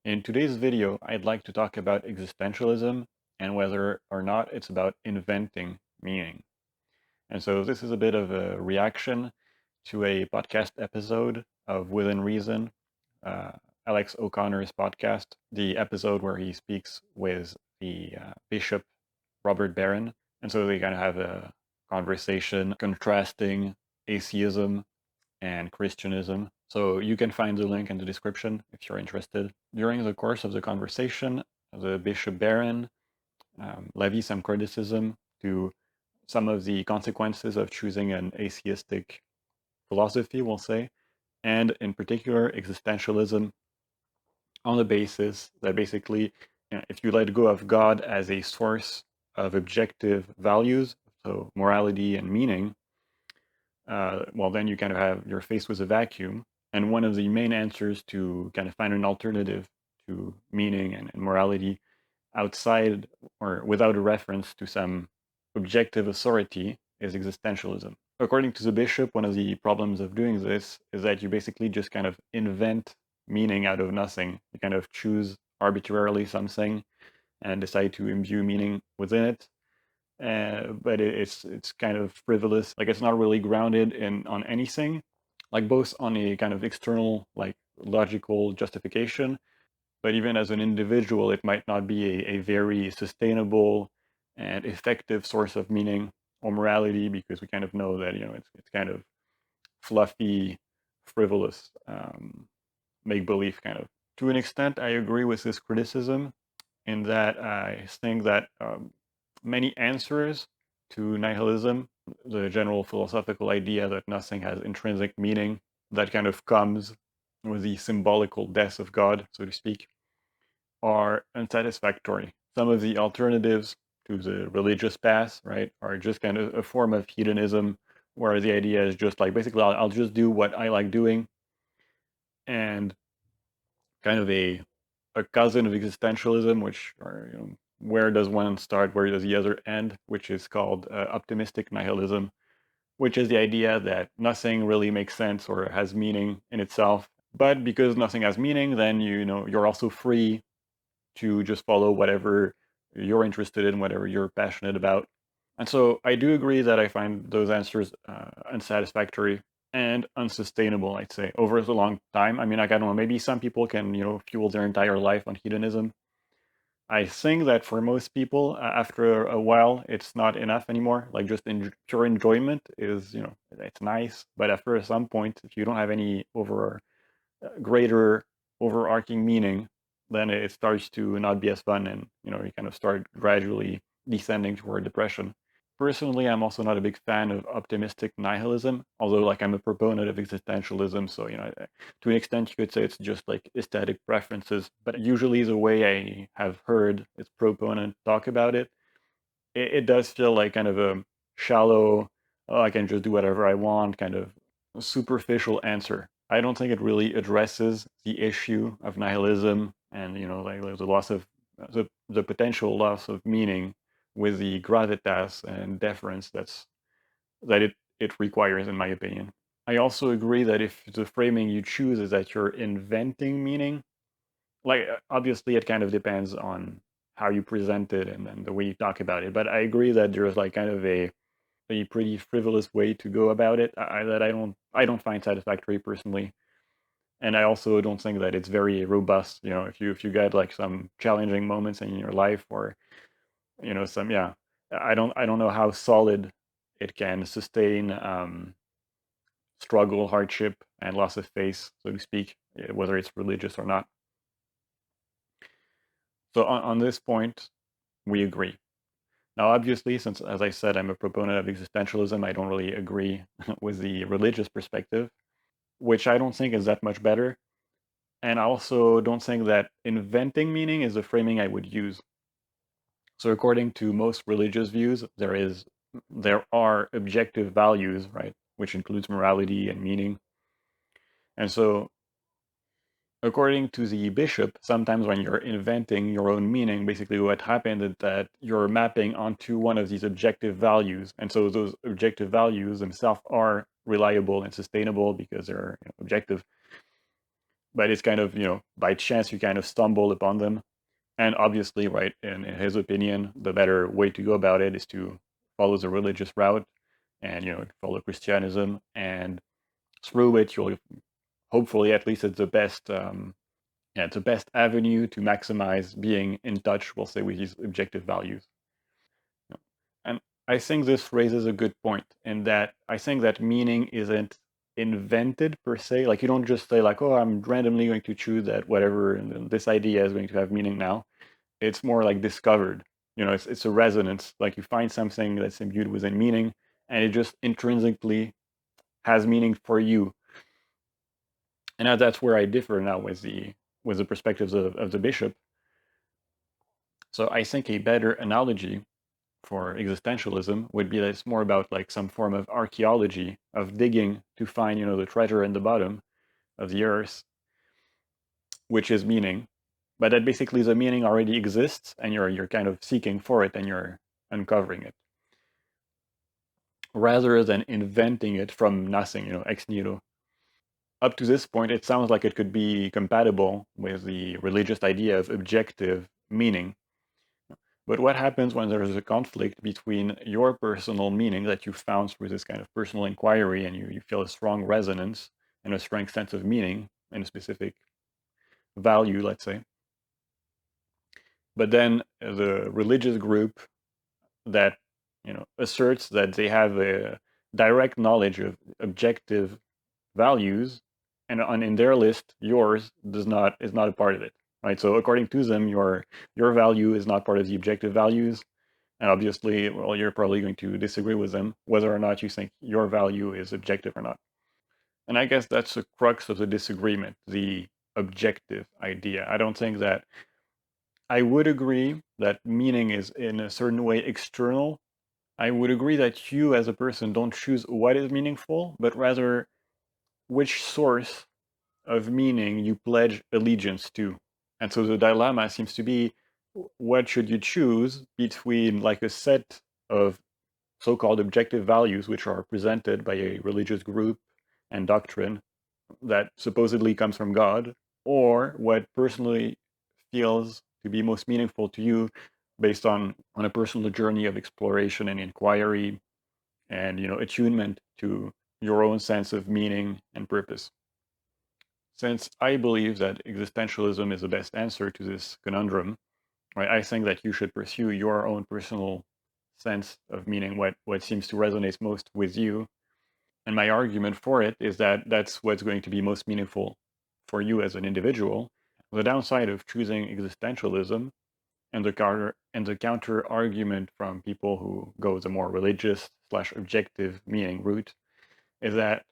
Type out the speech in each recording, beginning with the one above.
In today's video, I'd like to talk about existentialism and whether or not it's about inventing meaning. And so this is a bit of a reaction to a podcast episode of Within Reason, uh, Alex O'Connor's podcast, the episode where he speaks with the Bishop Robert Barron. And so they kind of have a conversation contrasting atheism and Christianism. So you can find the link in the description if you're interested. During the course of the conversation, the Bishop Barron levies some criticism to some of the consequences of choosing an atheistic philosophy, we'll say, and in particular existentialism, on the basis that basically, if you let go of God as a source of objective values, so morality and meaning, well, then you kind of have, you're faced with a vacuum. And one of the main answers to kind of find an alternative to meaning and morality outside or without a reference to some objective authority is existentialism. According to the bishop, one of the problems of doing this is that you basically just kind of invent meaning out of nothing. You kind of choose arbitrarily something and decide to imbue meaning within it. But it's kind of frivolous. Like it's not really grounded in on anything, like both on a kind of external, like logical justification, but even as an individual, it might not be a very sustainable and effective source of meaning or morality because we kind of know that it's kind of fluffy, frivolous, make believe kind of. To an extent, I agree with this criticism in that I think that many answers to nihilism, the general philosophical idea that nothing has intrinsic meaning, that kind of comes with the symbolical death of God, so to speak, are unsatisfactory. Some of the alternatives to the religious path, right, are just kind of a form of hedonism, where the idea is just like basically I'll just do what I like doing, and kind of a cousin of existentialism, which are where does one start, where does the other end, which is called optimistic nihilism, which is the idea that nothing really makes sense or has meaning in itself. But because nothing has meaning, then you're also free to just follow whatever you're interested in, whatever you're passionate about. And so I do agree that I find those answers unsatisfactory and unsustainable, I'd say, over a long time. I mean, like, I don't know, maybe some people can, fuel their entire life on hedonism. I think that for most people, after a while, it's not enough anymore. Like, just pure enjoyment is, it's nice. But after some point, if you don't have any greater overarching meaning, then it starts to not be as fun, and you kind of start gradually descending toward depression. Personally, I'm also not a big fan of optimistic nihilism, although like I'm a proponent of existentialism, so to an extent you could say it's just like aesthetic preferences, but usually the way I have heard its proponent talk about it does feel like kind of a shallow, oh, I can just do whatever I want, kind of superficial answer. I don't think it really addresses the issue of nihilism and like the loss of the potential loss of meaning with the gravitas and deference that it requires, in my opinion. I also agree that if the framing you choose is that you're inventing meaning, like obviously it kind of depends on how you present it and then the way you talk about it. But I agree that there's like kind of a pretty frivolous way to go about it that I don't find satisfactory personally. And I also don't think that it's very robust. If you get like some challenging moments in your life, or some, yeah, I don't know how solid it can sustain struggle, hardship, and loss of faith, so to speak, whether it's religious or not. So on this point, we agree. Now, obviously, since, as I said, I'm a proponent of existentialism, I don't really agree with the religious perspective, which I don't think is that much better. And I also don't think that inventing meaning is the framing I would use. So according to most religious views, there are objective values, right, which includes morality and meaning. And so according to the bishop, sometimes when you're inventing your own meaning, basically what happened is that you're mapping onto one of these objective values. And so those objective values themselves are reliable and sustainable because they're objective. but it's kind of, by chance you kind of stumble upon them. And obviously, right, in his opinion, the better way to go about it is to follow the religious route and, follow Christianism. And through it, you'll hopefully, at least it's the best, yeah, it's the best avenue to maximize being in touch, we'll say, with these objective values. And I think this raises a good point in that I think that meaning isn't invented per se. Like, you don't just say like, oh, I'm randomly going to choose that whatever, and then this idea is going to have meaning now. It's more like discovered. It's a resonance. Like, you find something that's imbued within meaning, and it just intrinsically has meaning for you. And that's where I differ now with the perspectives of the bishop. So I think a better analogy for existentialism would be that it's more about like some form of archaeology, of digging to find, the treasure in the bottom of the earth, which is meaning. But that basically the meaning already exists, and you're kind of seeking for it, and you're uncovering it, rather than inventing it from nothing, ex nihilo. Up to this point, it sounds like it could be compatible with the religious idea of objective meaning. But what happens when there is a conflict between your personal meaning that you found through this kind of personal inquiry, and you feel a strong resonance and a strong sense of meaning in a specific value, let's say, but then the religious group that asserts that they have a direct knowledge of objective values, and in their list yours is not a part of it, right? So according to them, your value is not part of the objective values. And obviously, well, you're probably going to disagree with them whether or not you think your value is objective or not. And I guess that's the crux of the disagreement, the objective idea. I don't think that I would agree that meaning is in a certain way external. I would agree that you as a person don't choose what is meaningful, but rather which source of meaning you pledge allegiance to. And so the dilemma seems to be, what should you choose between like a set of so-called objective values which are presented by a religious group and doctrine that supposedly comes from God, or what personally feels to be most meaningful to you based on a personal journey of exploration and inquiry and attunement to your own sense of meaning and purpose. Since I believe that existentialism is the best answer to this conundrum, right, I think that you should pursue your own personal sense of meaning, what seems to resonate most with you. And my argument for it is that that's what's going to be most meaningful for you as an individual. The downside of choosing existentialism and the counter argument from people who go the more religious slash objective meaning route is that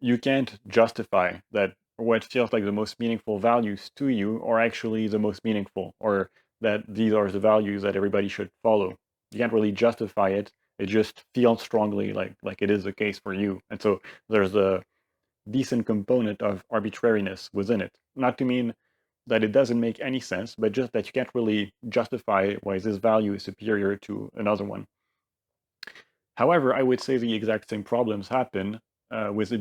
you can't justify that what feels like the most meaningful values to you are actually the most meaningful, or that these are the values that everybody should follow. You can't really justify it. It just feels strongly like it is the case for you. And so there's a decent component of arbitrariness within it. Not to mean that it doesn't make any sense, but just that you can't really justify why this value is superior to another one. However, I would say the exact same problems happen with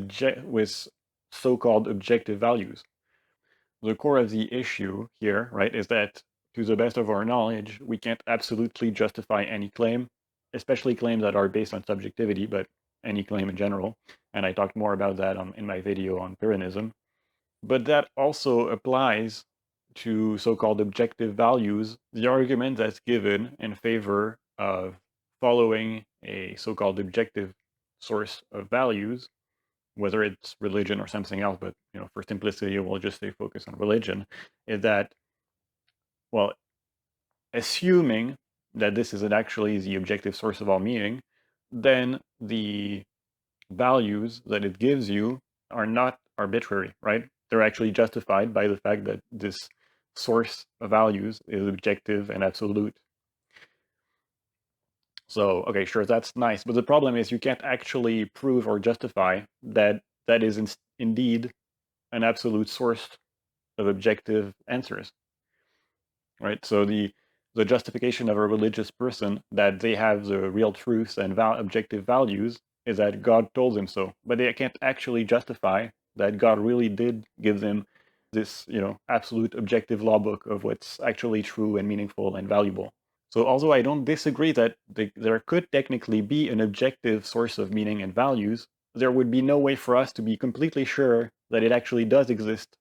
so-called objective values. The core of the issue here, right, is that to the best of our knowledge, we can't absolutely justify any claim, especially claims that are based on subjectivity, but any claim in general. And I talked more about that in my video on Pyrrhonism. But that also applies to so-called objective values. The argument that's given in favor of following a so-called objective source of values, whether it's religion or something else, but for simplicity, we'll just stay focused on religion, is that, well, assuming that this isn't actually the objective source of all meaning, then the values that it gives you are not arbitrary, right? They're actually justified by the fact that this source of values is objective and absolute. So, okay, sure, that's nice. But the problem is you can't actually prove or justify that that is indeed an absolute source of objective answers, right? So the justification of a religious person that they have the real truths and objective values is that God told them so, but they can't actually justify that God really did give them this, absolute objective law book of what's actually true and meaningful and valuable. So although I don't disagree that there could technically be an objective source of meaning and values, there would be no way for us to be completely sure that it actually does exist,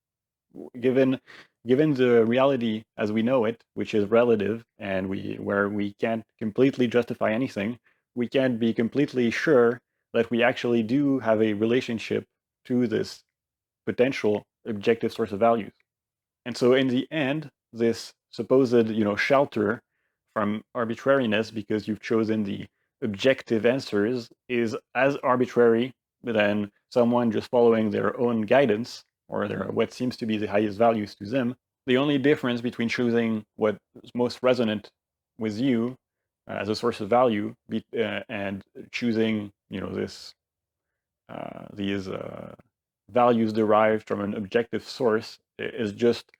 given the reality as we know it, which is relative, and where we can't completely justify anything. We can't be completely sure that we actually do have a relationship to this potential objective source of values. And so in the end, this supposed, shelter from arbitrariness because you've chosen the objective answers is as arbitrary than someone just following their own guidance or their what seems to be the highest values to them. The only difference between choosing what is most resonant with you as a source of value and choosing, these values derived from an objective source is just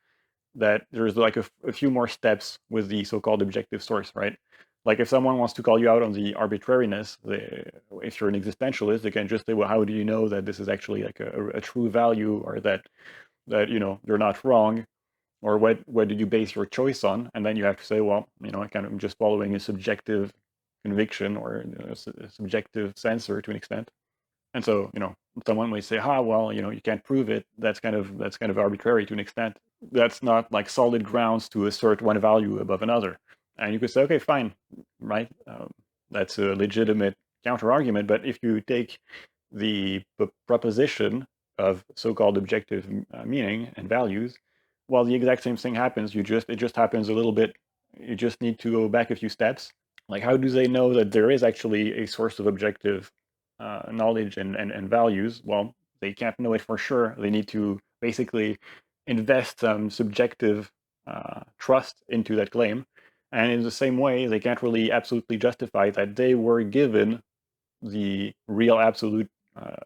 that there's like a few more steps with the so-called objective source, right? Like if someone wants to call you out on the arbitrariness, if you're an existentialist, they can just say, well, how do you know that this is actually like a true value, or that you're not wrong, or what did you base your choice on? And then you have to say, well, I kind of just following a subjective conviction or a subjective sensor to an extent. And so, someone may say, well, you can't prove it. That's kind of arbitrary to an extent. That's not like solid grounds to assert one value above another. And you could say, okay, fine, right? That's a legitimate counter argument. But if you take the proposition of so-called objective meaning and values, well, the exact same thing happens. It just happens a little bit. You just need to go back a few steps. Like, how do they know that there is actually a source of objective knowledge and values? Well, they can't know it for sure. They need to basically invest some subjective trust into that claim. And in the same way, they can't really absolutely justify that they were given the real absolute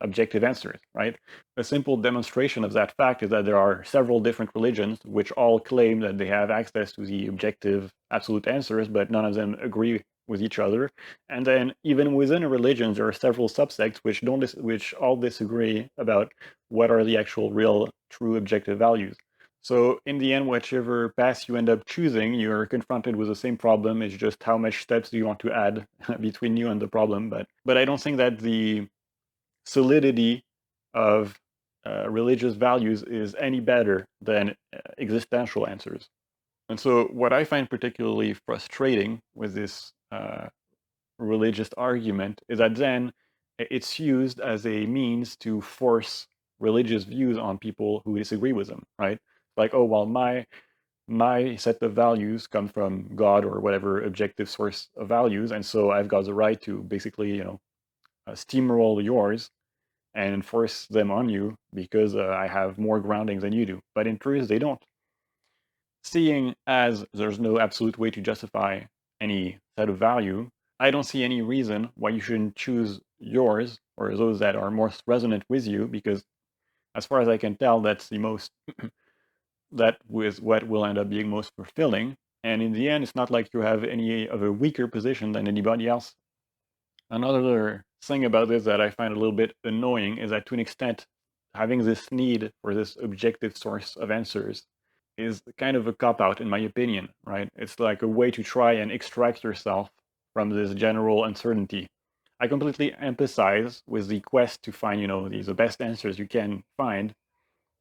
objective answers, right? A simple demonstration of that fact is that there are several different religions which all claim that they have access to the objective absolute answers, but none of them agree with each other. And then even within a religion, there are several subsects which all disagree about what are the actual real true objective values. So in the end, whichever path you end up choosing, you're confronted with the same problem. It's just how much steps do you want to add between you and the problem. But I don't think that the solidity of religious values is any better than existential answers. And so what I find particularly frustrating with this religious argument is that then it's used as a means to force religious views on people who disagree with them, right? Like, oh, well, my set of values come from God or whatever objective source of values, and so I've got the right to basically, steamroll yours and enforce them on you because I have more grounding than you do. But in truth, they don't. Seeing as there's no absolute way to justify any set of value, I don't see any reason why you shouldn't choose yours or those that are most resonant with you, because as far as I can tell, that's the most that was what will end up being most fulfilling. And in the end, it's not like you have any of a weaker position than anybody else. Another thing about this that I find a little bit annoying is that to an extent, having this need for this objective source of answers is kind of a cop out, in my opinion, right? It's like a way to try and extract yourself from this general uncertainty. I completely empathize with the quest to find, the best answers you can find,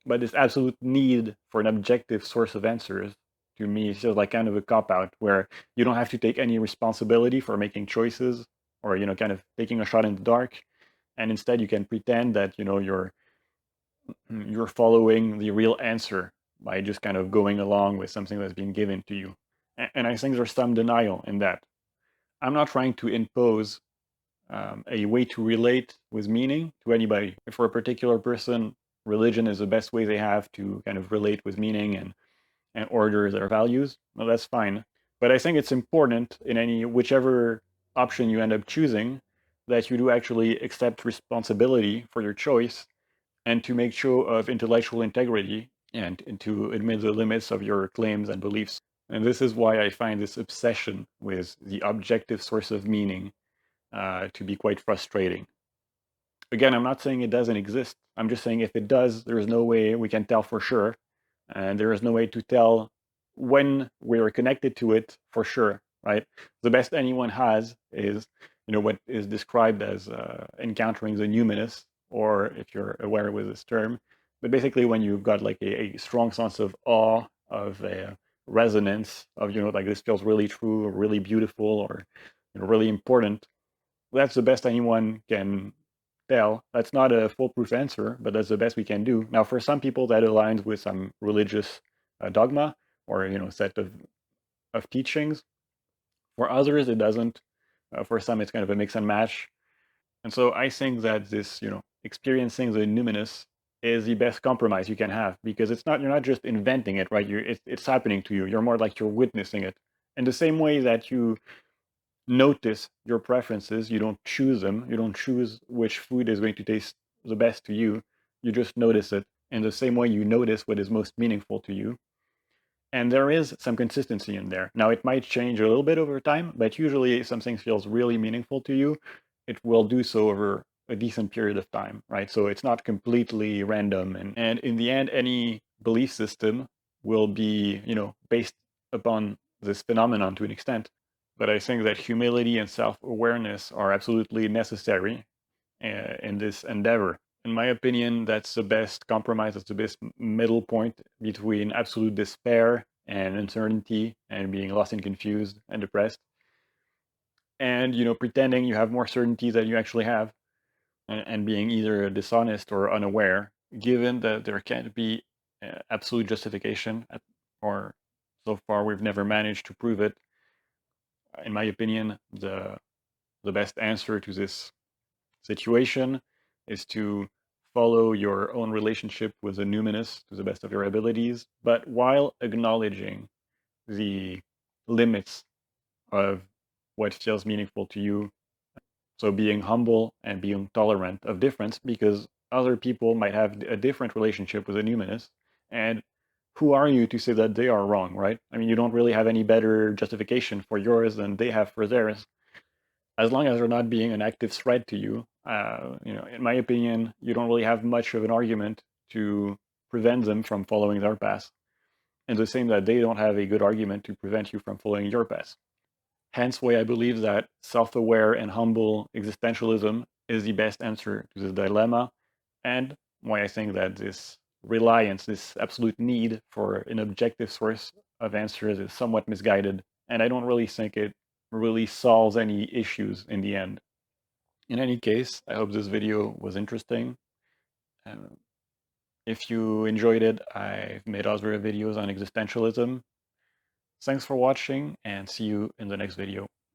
but this absolute need for an objective source of answers, to me, is just like kind of a cop out where you don't have to take any responsibility for making choices or, kind of taking a shot in the dark. And instead you can pretend that, you're following the real answer by just kind of going along with something that's being given to you. And I think there's some denial in that. I'm not trying to impose a way to relate with meaning to anybody. If for a particular person, religion is the best way they have to kind of relate with meaning and order their values, well, that's fine. But I think it's important in whichever option you end up choosing that you do actually accept responsibility for your choice and to make show of intellectual integrity and to admit the limits of your claims and beliefs. And this is why I find this obsession with the objective source of meaning to be quite frustrating. Again, I'm not saying it doesn't exist. I'm just saying if it does, there is no way we can tell for sure. And there is no way to tell when we're connected to it for sure, right? The best anyone has is, what is described as encountering the numinous, or if you're aware with this term, but basically when you've got like a strong sense of awe, of a resonance, of, like this feels really true, or really beautiful, or really important. That's the best anyone can tell. That's not a foolproof answer, but that's the best we can do. Now, for some people, that aligns with some religious dogma, or set of teachings. For others, it doesn't. For some, it's kind of a mix and match. And so I think that this, experiencing the numinous is the best compromise you can have, because you're not just inventing it, right? It's happening to you. You're more like you're witnessing it. In the same way that you notice your preferences. You don't choose them. You don't choose which food is going to taste the best to you. You just notice it in the same way you notice what is most meaningful to you. And there is some consistency in there. Now, it might change a little bit over time, but usually if something feels really meaningful to you, it will do so over a decent period of time, right? So it's not completely random. And in the end, any belief system will be, based upon this phenomenon to an extent. But I think that humility and self-awareness are absolutely necessary in this endeavor. In my opinion, that's the best compromise. That's the best middle point between absolute despair and uncertainty and being lost and confused and depressed, and pretending you have more certainty than you actually have, and being either dishonest or unaware, given that there can't be absolute justification, or so far we've never managed to prove it. In my opinion, the best answer to this situation is to follow your own relationship with the numinous to the best of your abilities, but while acknowledging the limits of what feels meaningful to you. So being humble and being tolerant of difference, because other people might have a different relationship with the numinous, and who are you to say that they are wrong, right? I mean, you don't really have any better justification for yours than they have for theirs. As long as they're not being an active threat to you, in my opinion, you don't really have much of an argument to prevent them from following their path. And the same that they don't have a good argument to prevent you from following your path. Hence why I believe that self-aware and humble existentialism is the best answer to this dilemma, and why I think that this reliance, this absolute need for an objective source of answers is somewhat misguided, and I don't really think it really solves any issues in the end. In any case, I hope this video was interesting. Um, if you enjoyed it, I've made other videos on existentialism. Thanks for watching, and see you in the next video.